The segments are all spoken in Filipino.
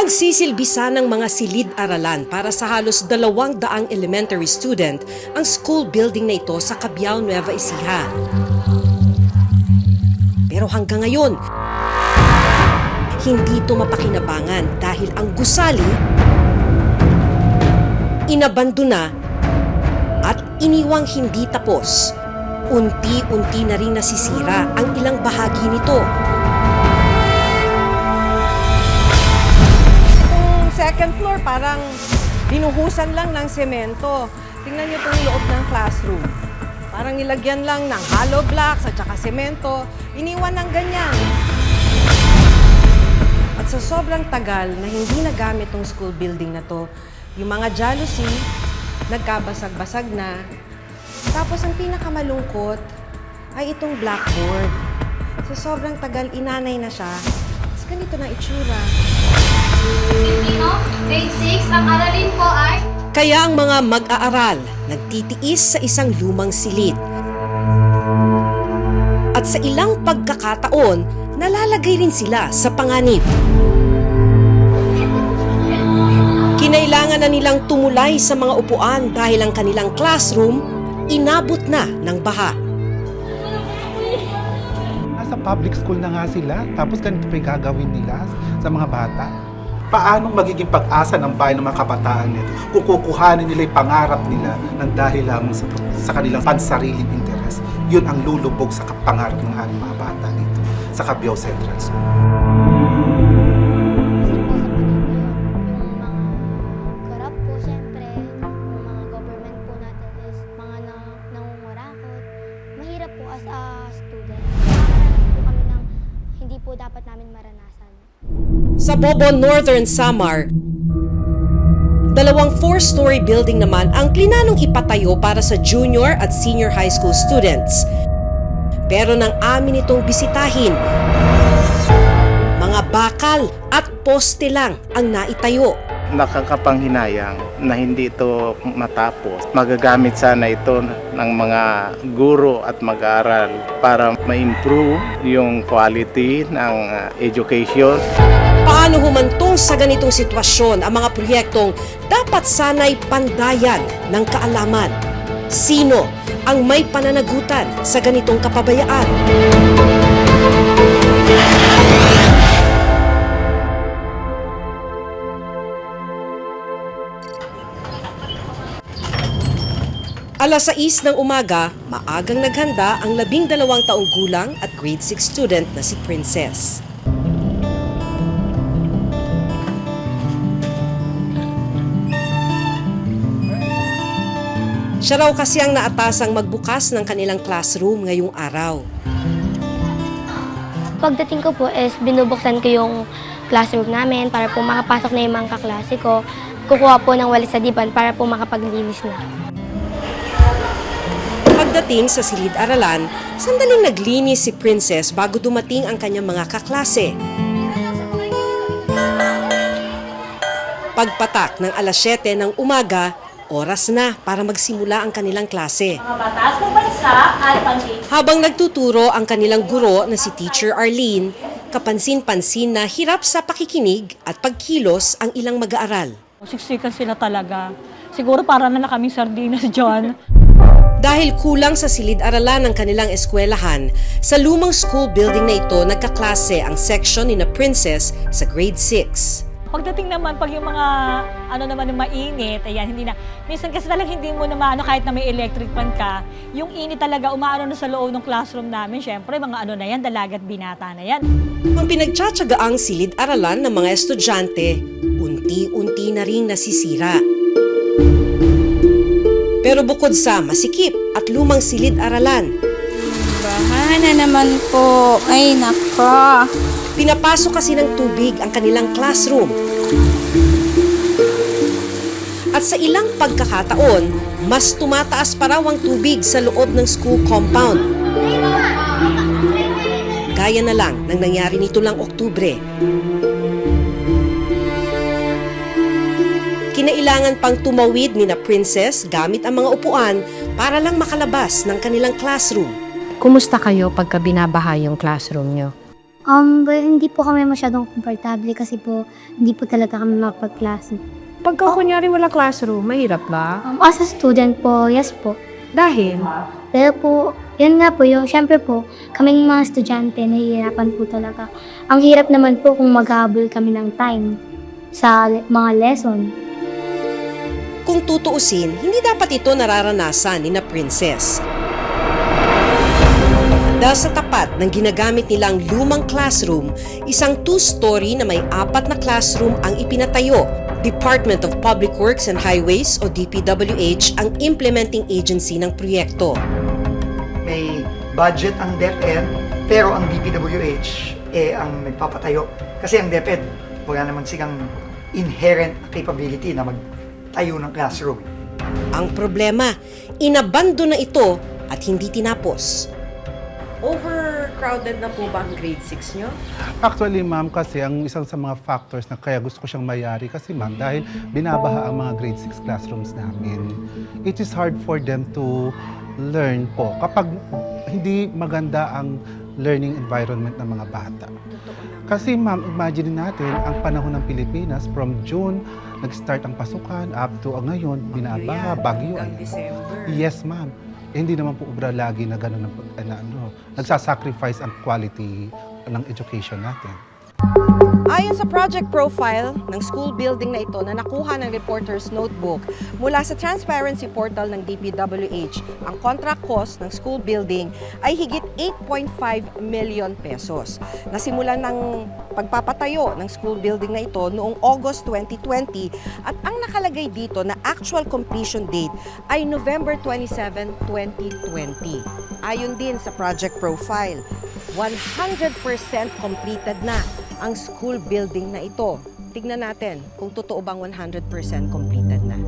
Magsisilbisa ng mga silid-aralan para sa halos 200 elementary student ang school building na ito sa Cabiao, Nueva Ecija. Pero hanggang ngayon, hindi ito mapakinabangan dahil ang gusali inabandona at iniwang hindi tapos. Unti-unti na rin nasisira ang ilang bahagi nito. Second floor, parang binuhusan lang ng semento. Tingnan nyo itong loob ng classroom. Parang nilagyan lang ng hollow blocks at saka semento. Iniwan ng ganyan. At sa sobrang tagal na hindi nagamit tong school building na to, yung mga jalousie, nagkabasag-basag na. Tapos ang pinakamalungkot ay itong blackboard. Sa sobrang tagal, inanay na siya. Tapos ganito na itsura. Filipino, grade 6, ang aralin po ay... Kaya ang mga mag-aaral nagtitiis sa isang lumang silid. At sa ilang pagkakataon, nalalagay rin sila sa panganib. Kinailangan na nilang tumulay sa mga upuan dahil ang kanilang classroom inabot na ng baha. Nasa public school na nga sila, tapos ganito pa yung gagawin nila sa mga bata. Paano magiging pag-asa ng bayan ng mga kabataan nito kung kukuhanin nila yung pangarap nila ng dahil lang sa kanilang pansariling interes? Yun ang lulubog sa pangarap ng aming mga bata dito sa Cabiao Central School. Corrupt po, syempre, yung mga government po natin is mga nangungurakot. Mahirap po as a student. Nakakaranas po kami ng hindi po dapat namin maranasan. Sa Bobo, Northern Samar, 2 4-story building naman ang plinanong ipatayo para sa junior at senior high school students. Pero nang amin itong bisitahin, mga bakal at poste lang ang naitayo. Nakakapanghinayang na hindi ito matapos. Magagamit sana ito ng mga guro at mag-aaral para ma-improve yung quality ng education. Paano humantong sa ganitong sitwasyon ang mga proyektong dapat sana'y pandayan ng kaalaman? Sino ang may pananagutan sa ganitong kapabayaan? Alas 6 ng umaga, maagang naghanda ang 12 taong gulang at grade 6 student na si Princess. Siya raw kasi ang naatasang magbukas ng kanilang classroom ngayong araw. Pagdating ko po is binubuksan ko yung classroom namin para po makapasok na yung mga kaklase ko. Kukuha po ng walis sa diban para po makapaglinis na. Pagdating sa silid-aralan, sandaling naglinis si Princess bago dumating ang kanyang mga kaklase. Pagpatak ng alas 7 ng umaga, oras na para magsimula ang kanilang klase. Mga batas ng bansa at pangkin. Habang nagtuturo ang kanilang guro na si Teacher Arlene, kapansin-pansin na hirap sa pakikinig at pagkilos ang ilang mag-aaral. Siksikan sila talaga. Siguro para na kaming sardinas dyan. Dahil kulang sa silid-aralan ng kanilang eskwelahan, sa lumang school building na ito nagkaklase ang section ni na Princess sa grade 6. Pagdating naman, pag yung mga, naman yung mainit, ayan, hindi na. Minsan kasi talagang hindi mo na kahit na may electric fan ka, yung init talaga umaano na sa loob ng classroom namin. Siyempre, mga na yan, dalagat binata na yan. Ang pinagtsatsagaang silid-aralan ng mga estudyante, unti-unti na ring nasisira. Pero bukod sa masikip at lumang silid-aralan, baha na naman po. Ay, nako. pinapasok kasi ng tubig ang kanilang classroom. At sa ilang pagkakataon, mas tumataas pa raw ang tubig sa loob ng school compound. Gaya na lang ng nangyari nito lang Oktubre. Kinailangan pang tumawid ni na Princess gamit ang mga upuan para lang makalabas ng kanilang classroom. Kumusta kayo pagka binabaha yung classroom nyo? Hindi po kami masyadong komportable kasi po hindi po talaga kami mapag-klase. Pagka kunyari wala classroom, mahirap ba? As a student po, yes po. Dahil, Pero po, yun nga po, yung syempre po, kaming mga estudyante, nahihirapan po talaga. Ang hirap naman po kung maghahabol kami ng time sa mga lesson. Kung tutuusin, hindi dapat ito nararanasan ni na Princess. Dahil sa tapat ng ginagamit nilang lumang classroom, isang two-story na may 4 na classroom ang ipinatayo. Department of Public Works and Highways o DPWH ang implementing agency ng proyekto. May budget ang DepEd, pero ang DPWH ang nagpapatayo. Kasi ang DepEd, wala naman silang inherent capability na magtayo ng classroom. Ang problema, inabando na ito at hindi tinapos. overcrowded na po ba ang grade 6 nyo? Actually, ma'am, kasi ang isang sa mga factors na kaya gusto ko siyang mayari kasi, ma'am, dahil binabaha ang mga grade 6 classrooms namin. It is hard for them to learn po kapag hindi maganda ang learning environment ng mga bata. Kasi, ma'am, imagine natin ang panahon ng Pilipinas from June, nag-start ang pasukan up to ngayon, binabaha, bagyo. December. Yes, ma'am. Hindi naman po obra lagi na gano'n nagsasacrifice ang quality ng education natin. Ayon sa project profile ng school building na ito na nakuha ng reporter's notebook mula sa transparency portal ng DPWH, ang contract cost ng school building ay higit 8.5 million pesos. Nasimulan ng pagpapatayo ng school building na ito noong August 2020 at ang nakalagay dito na actual completion date ay November 27, 2020. Ayon din sa project profile, 100% completed na ang school building na ito. Tignan natin kung totoo bang 100% completed na.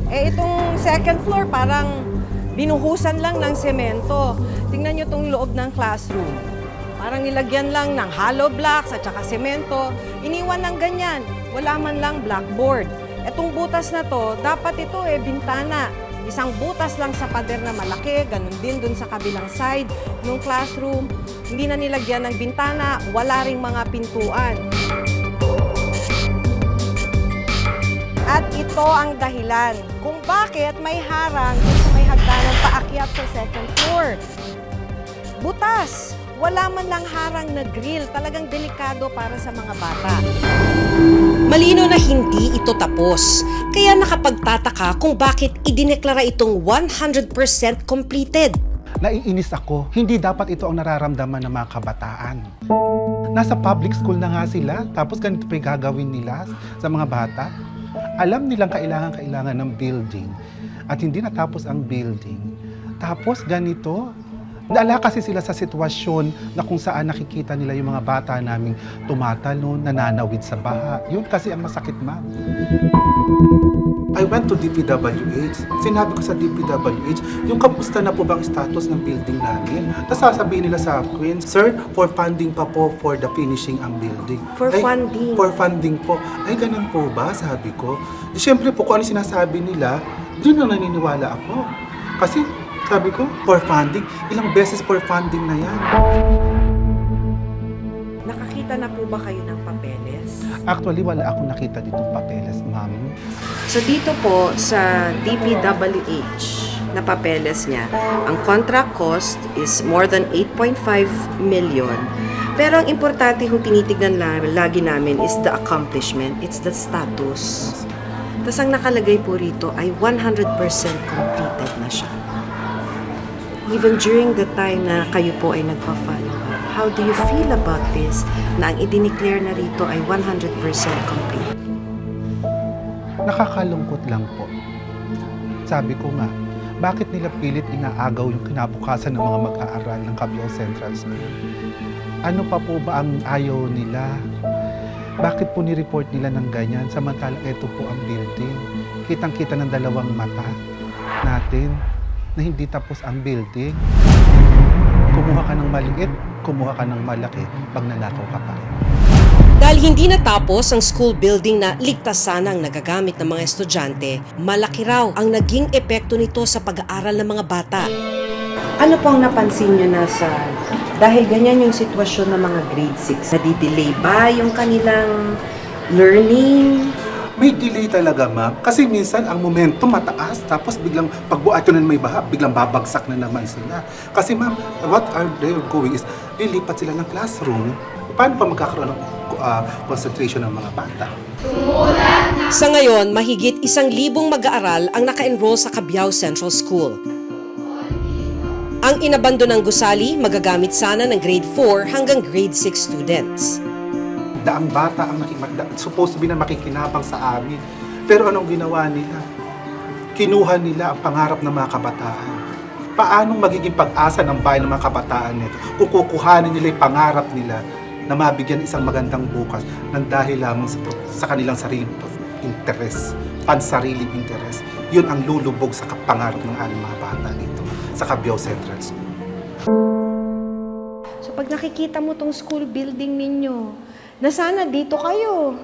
Itong second floor parang binuhusan lang ng semento. Tingnan nyo itong loob ng classroom. Parang nilagyan lang ng hollow blocks at saka semento. Iniwan ng ganyan. Wala man lang blackboard. Itong butas na to, dapat ito bintana. Isang butas lang sa pader na malaki, ganun din dun sa kabilang side ng classroom. Hindi na nilagyan ng bintana, wala ring mga pintuan. At ito ang dahilan kung bakit may harang dun sa may hagdanan paakyat sa second floor. Butas! Wala man lang harang na grill, talagang delikado para sa mga bata. Malino na hindi ito tapos, kaya nakapagtataka kung bakit idineklara itong 100% completed. Naiinis ako, hindi dapat ito ang nararamdaman ng mga kabataan. Nasa public school na nga sila, tapos ganito pa yung gagawin nila sa mga bata. Alam nilang kailangan ng building at hindi natapos ang building. Tapos ganito, naala kasi sila sa sitwasyon na kung saan nakikita nila yung mga bata naming tumatalon, nananawid sa baha. Yun kasi ang masakit, ma'am. I went to DPWH. Sinabi ko sa DPWH, yung kamusta na po bang status ng building namin? Tapos sasabihin nila sa akin, sir, for funding pa po for the finishing ang building. For funding? For funding po. Ay, ganun po ba? Sabi ko. Siyempre po, kung ano sinasabi nila, doon na naniniwala ako. Kasi, sabi ko, for funding. Ilang beses for funding na yan. Nakakita na po ba kayo ng papeles? Actually, wala akong nakita ditong papeles, ma'am. So dito po sa DPWH na papeles niya, ang contract cost is more than 8.5 million. Pero ang importante kung tinitignan lagi namin is the accomplishment, it's the status. Tapos ang nakalagay po rito ay 100% completed na siya. Even during the time na kayo po ay nagpa-follow up, how do you feel about this na ang i-declare na rito ay 100% complete? Nakakalungkot lang po. Sabi ko nga, bakit nila pilit inaagaw yung kinabukasan ng mga mag-aaral ng Cabiao Central School? Ano pa po ba ang ayaw nila? Bakit po ni-report nila ng ganyan samantalang ito po ang building? Kitang-kita ng dalawang mata natin na hindi tapos ang building. Kumuha ka ng maliit, kumuha ka ng malaki pag nanakaw ka pa. Dahil hindi natapos ang school building na ligtas sana ang nagagamit ng mga estudyante, malaki raw ang naging epekto nito sa pag-aaral ng mga bata. Ano pong napansin nyo na dahil ganyan yung sitwasyon ng mga grade 6, nadidelay ba yung kanilang learning? May delay talaga, ma'am. Kasi minsan ang momentum mataas, tapos biglang pagbuhat na may baha, biglang babagsak na naman sila. Kasi ma'am, what are they going is, lilipat sila ng classroom. Paano pa magkakaroon ng concentration ng mga bata? Sa ngayon, mahigit 1,000 mag-aaral ang naka-enroll sa Cabiao Central School. Ang inabando ng gusali, magagamit sana ng grade 4 hanggang grade 6 students. Daang bata ang supposed to be na makikinabang sa amin. Pero anong ginawa nila? Kinuha nila ang pangarap ng mga kabataan. Paanong magiging pag-asa ng bayan ng mga kabataan nito kung kukuhanin nila yung pangarap nila na mabigyan isang magandang bukas ng dahil lamang sa kanilang sariling interes, pansariling interes. Yun ang lulubog sa pangarap ng ating mga bata dito sa Cabiao Central School. So pag nakikita mo tong school building ninyo, na sana dito kayo.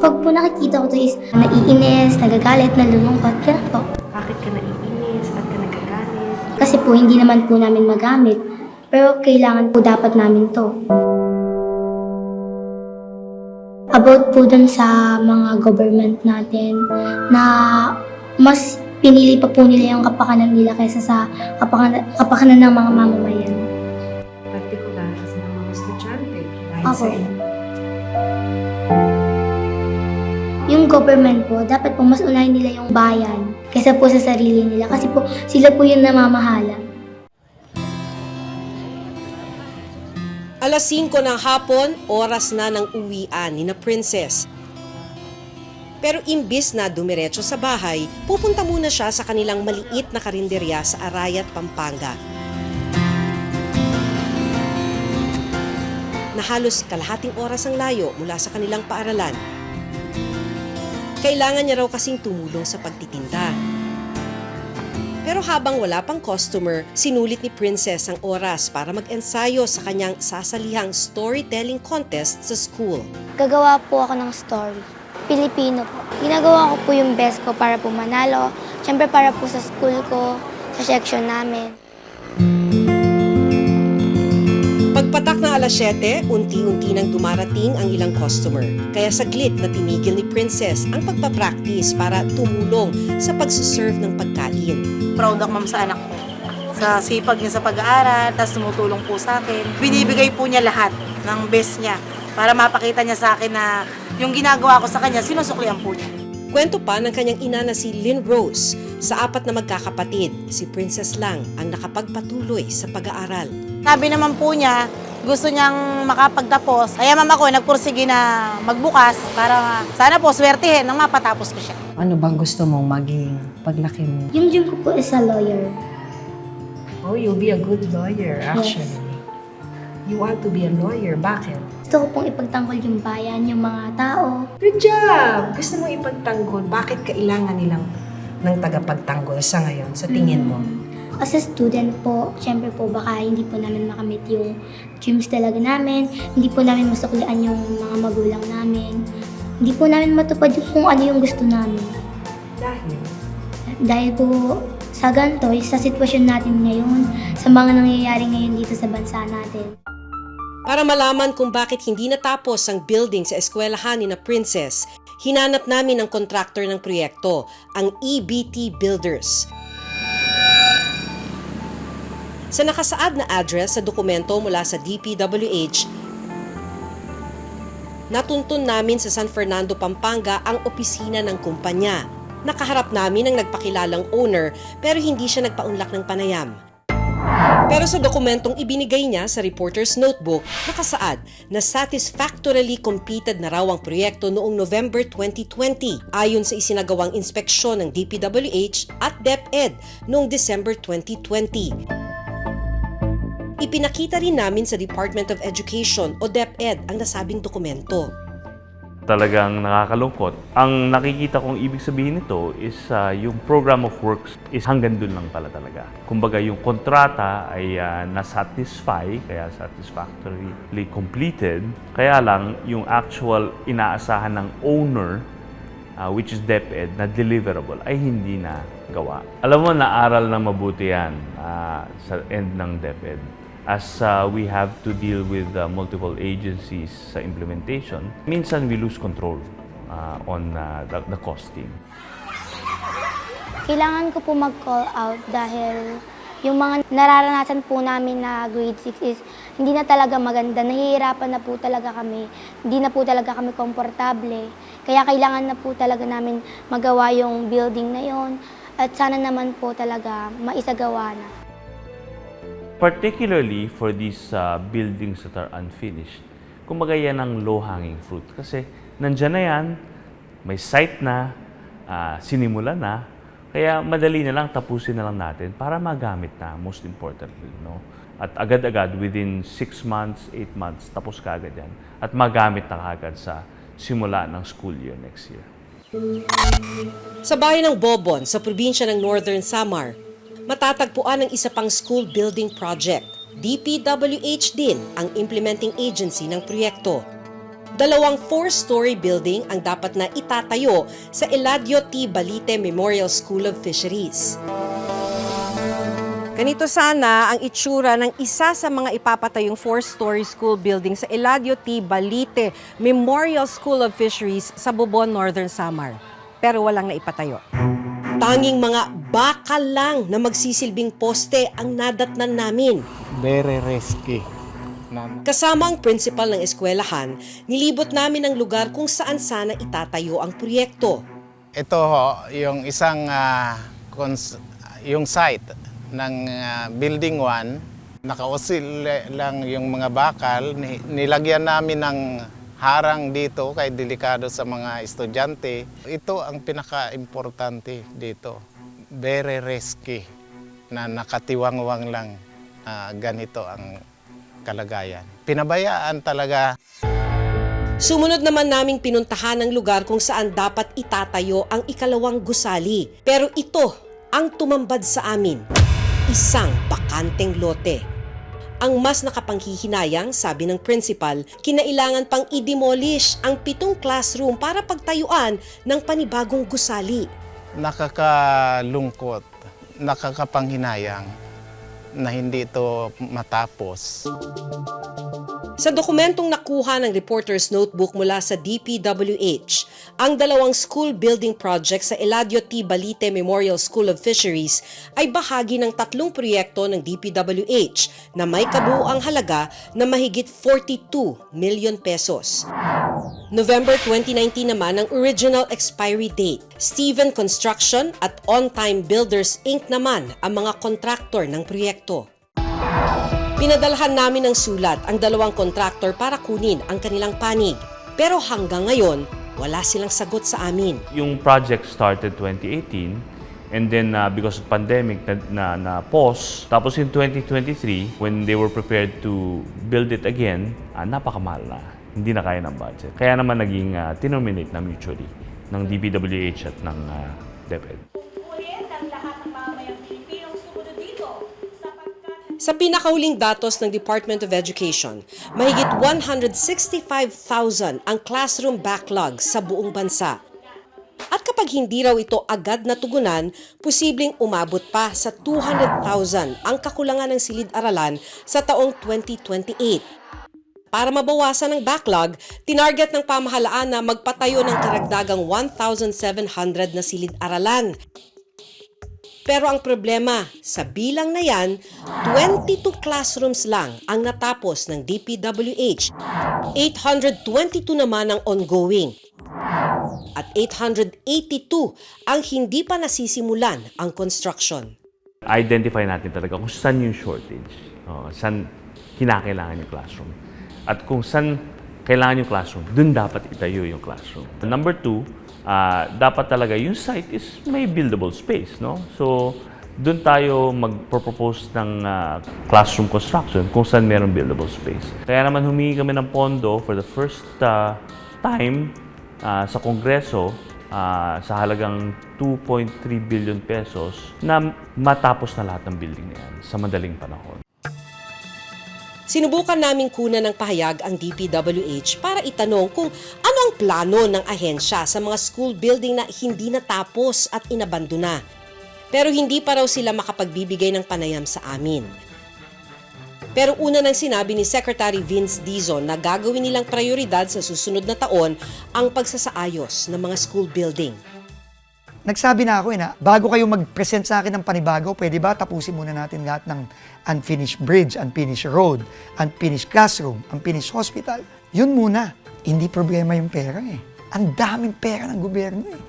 Pag po nakikita ko to is naiinis, nagagalit, nalulungkot, ganun po. Bakit ka naiinis? Ba't ka nagagalit? Kasi po hindi naman po namin magamit, pero kailangan po dapat namin to. About po dun sa mga government natin na mas pinili pa po nila yung kapakanan nila kaysa sa kapakanan ng mga mamamayan. Partikular sa mga estudyante. Dahil Ako. sa inyo. Yung government po, dapat po mas unahin nila yung bayan kaysa po sa sarili nila kasi po sila po yung namamahala. Alas 5 ng hapon, oras na ng uwian ni na Princess. Pero imbis na dumiretso sa bahay, pupunta muna siya sa kanilang maliit na karinderya sa Arayat, Pampanga. Na halos kalahating oras ang layo mula sa kanilang paaralan. Kailangan niya raw kasing tumulong sa pagtitinda. Pero habang wala pang customer, sinulit ni Princess ang oras para mag-ensayo sa kanyang sasalihang storytelling contest sa school. Gagawa po ako ng story. Pilipino po. Ginagawa ko po yung best ko para po manalo. Siyempre para po sa school ko, sa section namin. Pagpatak ng alas 7, unti-unti nang dumarating ang ilang customer. Kaya saglit na tinigil ni Princess ang pagpapractice para tumulong sa pagsuserve ng pagkain. Proud ako, ma'am, sa anak ko. Sa sipag niya sa pag-aaral, tapos tumutulong po sa akin. Binibigay po niya lahat ng best niya para mapakita niya sa akin na yung ginagawa ko sa kanya, sinusuklian po niya. Kwento pa ng kanyang ina na si Lynn Rose. Sa 4 na magkakapatid, si Princess lang ang nakapagpatuloy sa pag-aaral. Sabi naman po niya, gusto niyang makapagtapos. Kaya mama ko, nagpursige na magbukas para sana po swertihin nang mapatapos ko siya. Ano bang gusto mong maging paglaki mo? Yung dream ko po is a lawyer. Oh, you'll be a good lawyer, actually. You want to be a lawyer. Bakit? Gusto ko pong ipagtanggol yung bayan, yung mga tao. Good job! Gusto mong ipagtanggol. Bakit kailangan nilang ng tagapagtanggol sa ngayon, sa tingin mo? As a student po, syempre po baka hindi po namin makamit yung dreams talaga namin. Hindi po namin masuklian yung mga magulang namin. Hindi po namin matupad yung kung ano yung gusto namin. Dahil? Dahil po sa ganito, sa sitwasyon natin ngayon, sa mga nangyayari ngayon dito sa bansa natin. Para malaman kung bakit hindi natapos ang building sa eskwelahan ni na Princess, hinanap namin ang kontraktor ng proyekto, ang EBT Builders. Sa nakasaad na address sa dokumento mula sa DPWH, natuntun namin sa San Fernando, Pampanga ang opisina ng kumpanya. Nakaharap namin ang nagpakilalang owner pero hindi siya nagpaunlak ng panayam. Pero sa dokumentong ibinigay niya sa reporter's notebook, nakasaad na satisfactorily completed na raw ang proyekto noong November 2020 ayon sa isinagawang inspeksyon ng DPWH at DepEd noong December 2020. Ipinakita rin namin sa Department of Education o DepEd ang nasabing dokumento. Talagang nakakalungkot. Ang nakikita kong ibig sabihin nito is yung program of works is hanggang dun lang pala talaga. Kumbaga yung kontrata ay na-satisfy, kaya satisfactorily completed. Kaya lang yung actual inaasahan ng owner, which is DepEd, na deliverable ay hindi na gawa. Alam mo, naaral na mabuti yan sa end ng DepEd. As we have to deal with multiple agencies sa implementation, minsan we lose control on the costing. Kailangan ko po mag-call out dahil yung mga nararanasan po namin na grade 6 is hindi na talaga maganda. Nahihirapan na po talaga kami. Hindi na po talaga kami komportable. Kaya kailangan na po talaga namin magawa yung building na yon at sana naman po talaga maisagawa na. Particularly for these buildings that are unfinished, kumbaga yan ang low-hanging fruit. Kasi nandyan na yan, may site na, sinimula na, kaya madali na lang, tapusin na lang natin para magamit na, most importantly. No? At agad-agad, within 6 months, 8 months, tapos ka agad yan. At magamit na kagad sa simula ng school year next year. Sa bayan ng Bobon, sa probinsya ng Northern Samar, matatagpuan ang isa pang school building project. DPWH din ang implementing agency ng proyekto. 2 4-story building ang dapat na itatayo sa Eladio T. Balite Memorial School of Fisheries. Ganito sana ang itsura ng isa sa mga ipapatayong 4-story school building sa Eladio T. Balite Memorial School of Fisheries sa Bobon, Northern Samar. Pero walang naipatayo. Tanging mga bakal lang na magsisilbing poste ang nadatnan namin. Very risky. Kasama ang principal ng eskwelahan, nilibot namin ang lugar kung saan sana itatayo ang proyekto. Ito ho, yung isang yung site ng Building 1, nakausil lang yung mga bakal. Nilagyan namin ng harang dito kay delikado sa mga estudyante. Ito ang pinaka-importante dito. Very risky na nakatiwangwang lang ganito ang kalagayan. Pinabayaan talaga. Sumunod naman naming pinuntahan ang lugar kung saan dapat itatayo ang ikalawang gusali. Pero ito ang tumambad sa amin. Isang bakanteng lote. Ang mas nakapanghihinayang, sabi ng principal, kinailangan pang i-demolish ang 7 classroom para pagtayuan ng panibagong gusali. Nakakalungkot, nakakapanghinayang na hindi ito matapos. Sa dokumentong nakuha ng reporter's notebook mula sa DPWH, ang 2 school building project sa Eladio T. Balite Memorial School of Fisheries ay bahagi ng 3 proyekto ng DPWH na may kabuuang halaga na mahigit 42 million pesos. November 2019 naman ang original expiry date. Steven Construction at On Time Builders Inc. naman ang mga kontraktor ng proyekto. Pinadalhan namin ng sulat ang 2 kontraktor para kunin ang kanilang panig. Pero hanggang ngayon, wala silang sagot sa amin. Yung project started 2018 and then because of pandemic na pause. Tapos in 2023, when they were prepared to build it again, napakamahal na. Hindi na kaya ng budget. Kaya naman naging terminate na mutually ng DPWH at ng DepEd. Sa pinakahuling datos ng Department of Education, mahigit 165,000 ang classroom backlog sa buong bansa. At kapag hindi raw ito agad natugunan, posibleng umabot pa sa 200,000 ang kakulangan ng silid-aralan sa taong 2028. Para mabawasan ang backlog, tinarget ng pamahalaan na magpatayo ng karagdagang 1,700 na silid-aralan. Pero ang problema, sa bilang na yan, 22 classrooms lang ang natapos ng DPWH. 822 naman ang ongoing. At 882 ang hindi pa nasisimulan ang construction. Identify natin talaga kung saan yung shortage, saan kinakailangan yung classroom. At kung saan kailangan yung classroom, dun dapat itayo yung classroom. Number 2, dapat talaga yung site is may buildable space, no? So, doon tayo mag-propose ng classroom construction kung saan meron buildable space. Kaya naman humingi kami ng pondo for the first time sa Kongreso sa halagang 2.3 billion pesos na matapos na lahat ng building na yan sa madaling panahon. Sinubukan naming kunan ng pahayag ang DPWH para itanong kung ano ang plano ng ahensya sa mga school building na hindi natapos at inabandona. Pero hindi pa raw sila makapagbibigay ng panayam sa amin. Pero una nang sinabi ni Secretary Vince Dizon na gagawin nilang prioridad sa susunod na taon ang pagsasaayos ng mga school building. Nagsabi na ako na bago kayo mag-present sa akin ng panibago, pwede ba tapusin muna natin lahat ng unfinished bridge, unfinished road, unfinished classroom, unfinished hospital. Yun muna. Hindi problema yung pera eh. Ang daming pera ng gobyerno eh.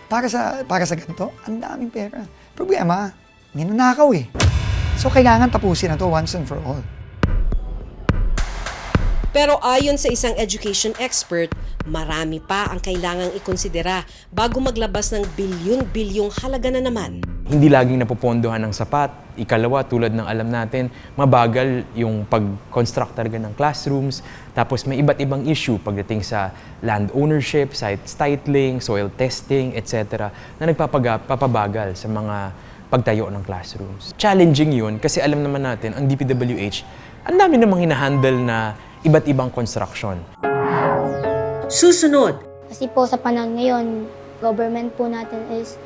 Para sa ganito, ang daming pera. Problema, ninanakaw eh. So kailangan tapusin na to once and for all. Pero ayon sa isang education expert, marami pa ang kailangang ikonsidera bago maglabas ng bilyon-bilyong halaga na naman. Hindi laging napopondohan ng sapat. Ikalawa, tulad ng alam natin, mabagal yung pag-construct talaga ng classrooms. Tapos may iba't ibang issue pagdating sa land ownership, site titling, soil testing, etc. na nagpapabagal sa mga pagtayo ng classrooms. Challenging yun kasi alam naman natin, ang DPWH, ang dami namang hinahandle na iba't ibang construction. Susunod, Kasi po sa panahon ngayon, government po natin is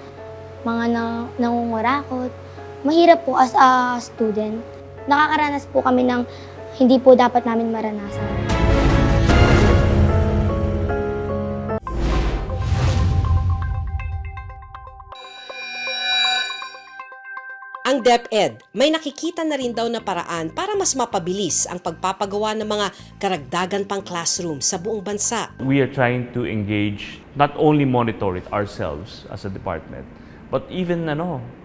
mga nangungurakot. Mahirap po as a student. Nakakaranas po kami ng hindi po dapat namin maranasan. ang DepEd may nakikita na rin daw na paraan para mas mapabilis ang pagpapagawa ng mga karagdagan pang classroom sa buong bansa. We are trying to engage, not only monitor it ourselves as a department, but even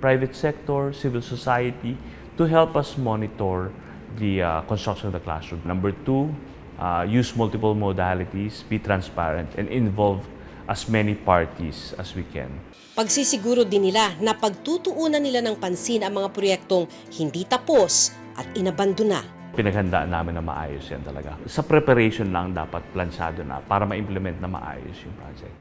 private sector, civil society, to help us monitor the construction of the classroom. Number 2, use multiple modalities, be transparent, and involve as many parties as we can. Pagsisiguro din nila na pagtutuunan nila ng pansin ang mga proyektong hindi tapos at inabandona. Pinaghandaan namin na maayos yan talaga. Sa preparation lang dapat plansyado na para ma-implement na maayos yung project.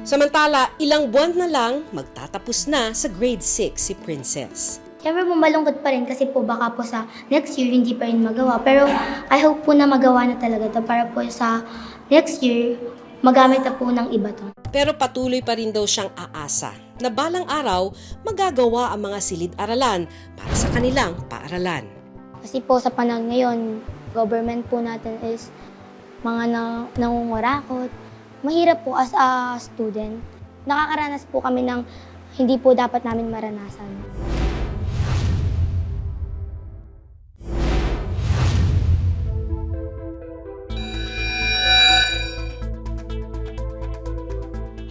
Samantala, ilang buwan na lang magtatapos na sa grade 6 si Princess. Siyempre po malungkot pa rin kasi po baka po sa next year hindi pa rin magawa. Pero I hope po na magawa na talaga to para po sa next year magamit na po ng iba to. Pero patuloy pa rin daw siyang aasa na balang araw magagawa ang mga silid-aralan para sa kanilang paaralan. Kasi po sa panahon ngayon, government po natin is mga nangungurakot. Mahirap po as a student. Nakakaranas po kami ng hindi po dapat namin maranasan.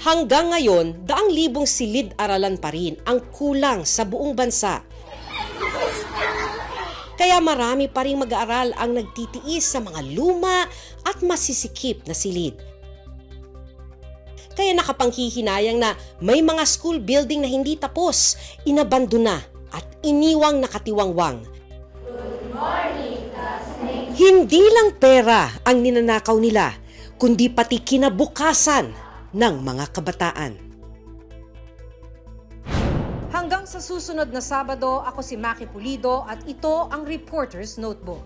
Hanggang ngayon, daang libong silid-aralan pa rin ang kulang sa buong bansa. Kaya marami pa rin mag-aaral ang nagtitiis sa mga luma at masisikip na silid. Kaya nakapanghihinayang na may mga school building na hindi tapos, inabandona at iniwang nakatiwangwang. Hindi lang pera ang ninanakaw nila, kundi pati kinabukasan ng mga kabataan. Hanggang sa susunod na Sabado, ako si Maki Pulido at ito ang Reporter's Notebook.